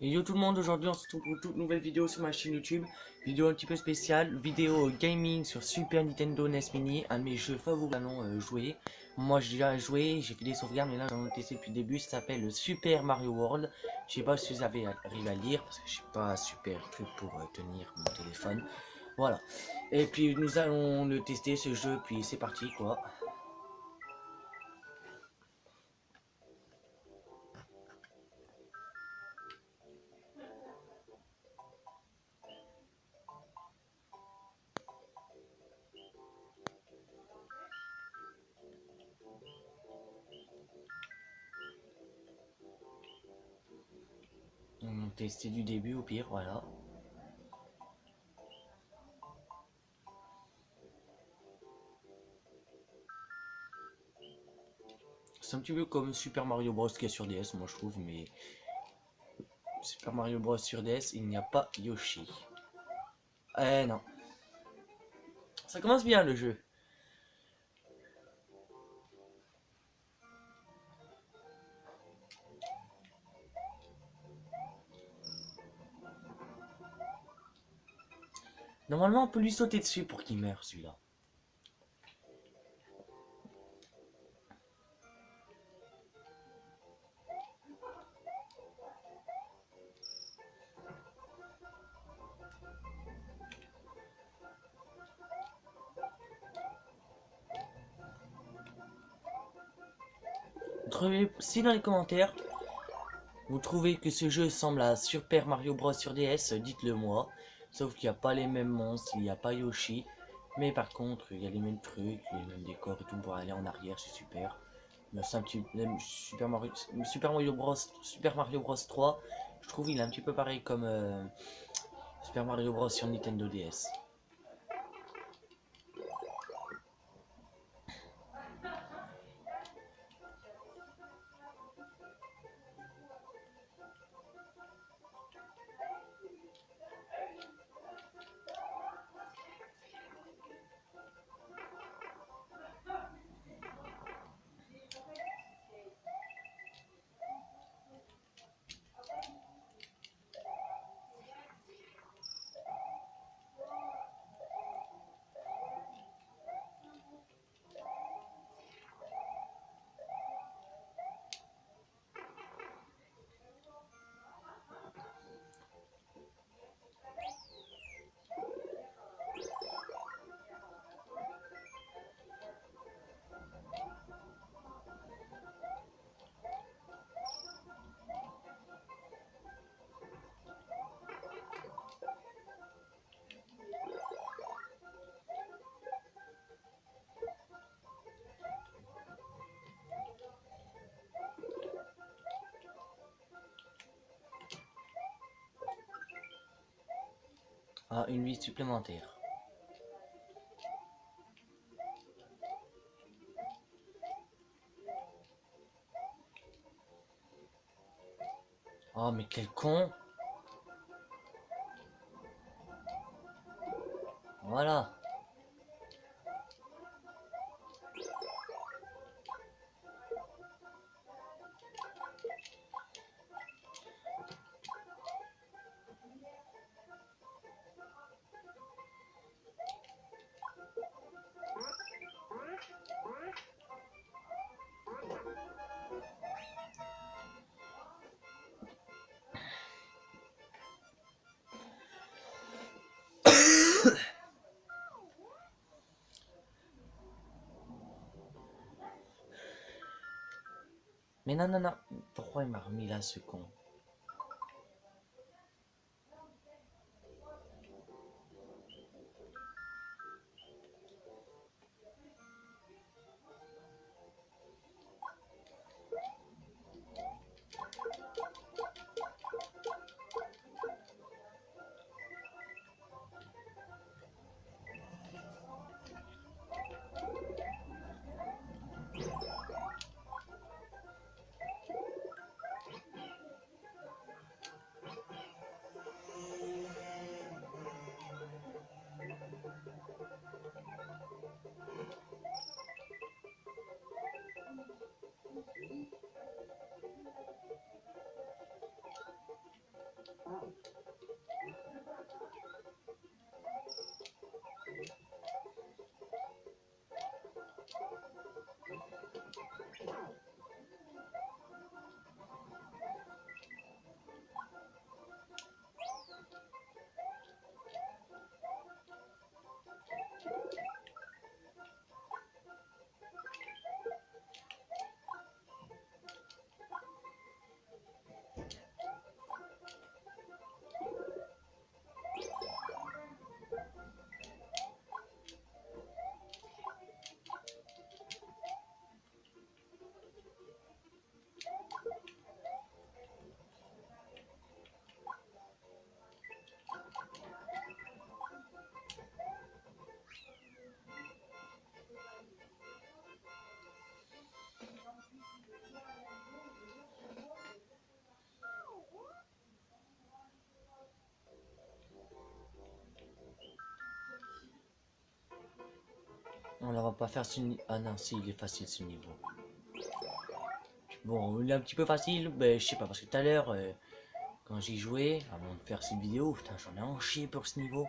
Et yo tout le monde, aujourd'hui on se retrouve pour une toute nouvelle vidéo sur ma chaîne YouTube. Vidéo un petit peu spéciale, vidéo gaming sur Super Nintendo NES Mini, un de mes jeux favoris à jouer. Moi j'ai déjà joué, j'ai fait des sauvegardes, mais là j'en ai testé depuis le début. Ça s'appelle Super Mario World. Je sais pas si vous avez arrivé à lire, parce que je suis pas super truc pour tenir mon téléphone. Voilà. Et puis nous allons le tester ce jeu, puis c'est parti quoi. On va tester du début au pire, voilà. C'est un petit peu comme Super Mario Bros qui est sur DS, moi je trouve, mais Super Mario Bros sur DS, il n'y a pas Yoshi. Eh non. Ça commence bien le jeu. Normalement, on peut lui sauter dessus pour qu'il meure, celui-là. Si dans les commentaires, vous trouvez que ce jeu semble à Super Mario Bros sur DS, dites-le moi. Sauf qu'il n'y a pas les mêmes monstres, il n'y a pas Yoshi. Mais par contre, il y a les mêmes trucs, les mêmes décors et tout pour aller en arrière, c'est super. Mais c'est un petit Super Mario Bros 3, je trouve il est un petit peu pareil comme Super Mario Bros sur Nintendo DS. Ah, une vie supplémentaire. Oh, mais quel con! Voilà. Mais non, non, non. Pourquoi il m'a remis là, ce con? On va pas faire ce niveau. Ah non, si, il est facile ce niveau. Bon, il est un petit peu facile, mais je sais pas, parce que tout à l'heure, quand j'y jouais, avant de faire cette vidéo, putain, j'en ai en chier pour ce niveau.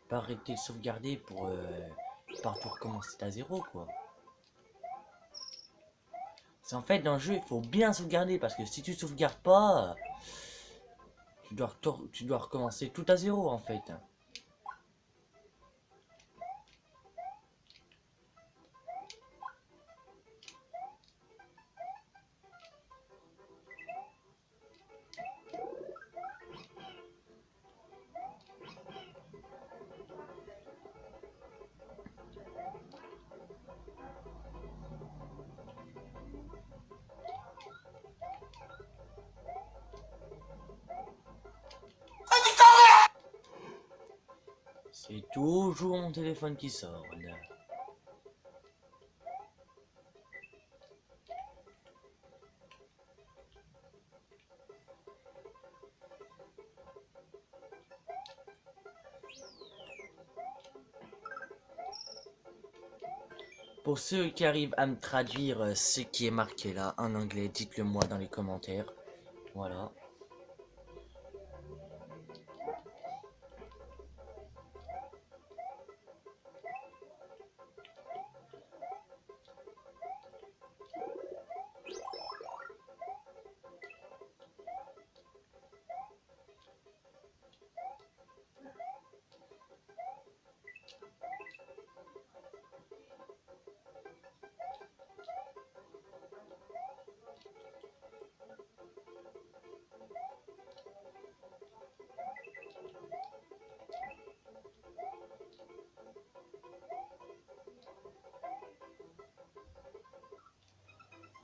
Pas arrêter de sauvegarder pour pas tout recommencer à zéro, quoi. C'est en fait, dans le jeu, il faut bien sauvegarder, parce que si tu sauvegardes pas, tu dois recommencer tout à zéro, en fait. C'est toujours mon téléphone qui sort, là. Pour ceux qui arrivent à me traduire ce qui est marqué là en anglais, dites-le moi dans les commentaires. Voilà.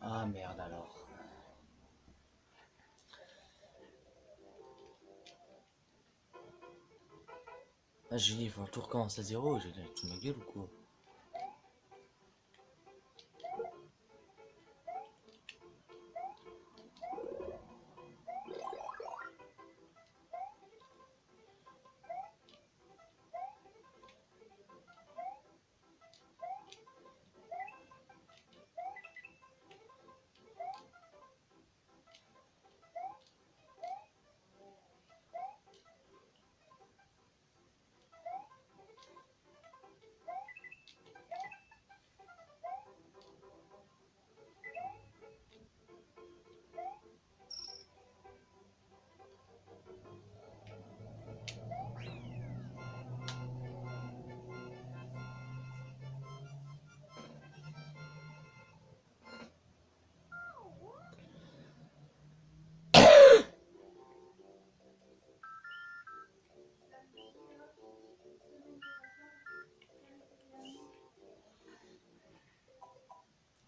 Ah merde alors. Ah, j'ai dit, il faut tout recommencer à zéro, j'ai dit, ma gueule ou quoi?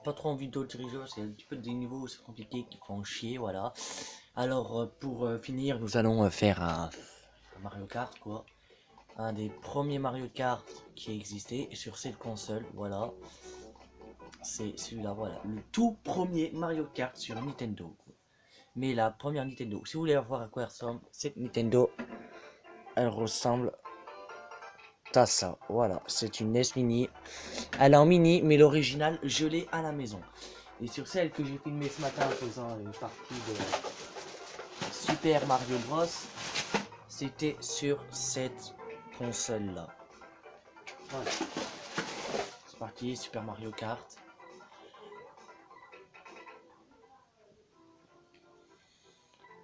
Pas trop envie d'autres jeux, c'est un petit peu des niveaux où c'est compliqué qui font chier, voilà. Alors pour finir, nous allons faire un Mario Kart quoi. Un des premiers Mario Kart qui existait sur cette console, voilà. C'est celui-là, voilà. Le tout premier Mario Kart sur Nintendo. Quoi. Mais la première Nintendo. Si vous voulez voir à quoi elle ressemble, cette Nintendo, elle ressemble à ça. Voilà, c'est une NES Mini. Elle est en mini, mais l'original, je l'ai à la maison. Et sur celle que j'ai filmée ce matin en faisant une partie de Super Mario Bros, c'était sur cette console-là. Voilà. C'est parti, Super Mario Kart.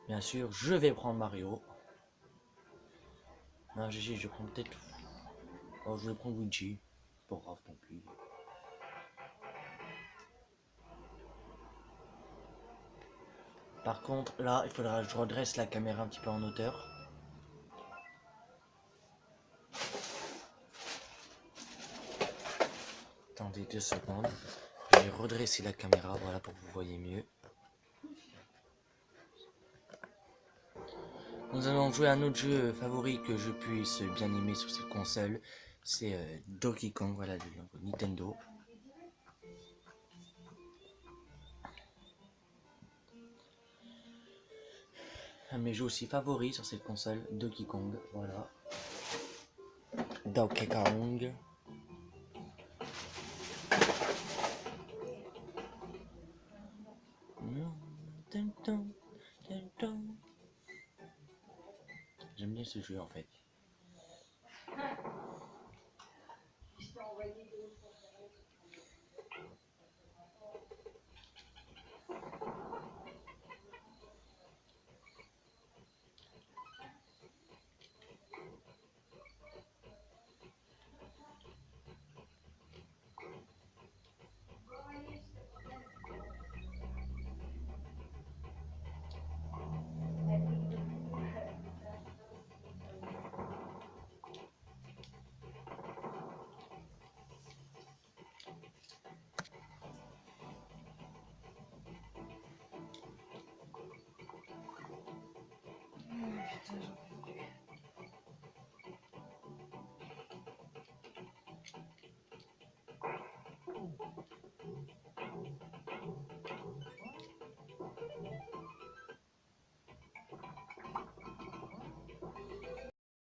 Bien sûr, je vais prendre Mario. Non, je prends peut-être... Oh, je vais prendre Luigi. Pas grave non plus. Par contre, là, il faudra que je redresse la caméra un petit peu en hauteur. Attendez 2 secondes. Je vais redresser la caméra, voilà, pour que vous voyez mieux. Nous allons jouer à un autre jeu favori que je puisse bien aimer sur cette console. C'est Donkey Kong, voilà, de Nintendo. Un de mes jeux aussi favoris sur cette console, Donkey Kong, voilà. Donkey Kong. aimé ce jeu en fait. Putain,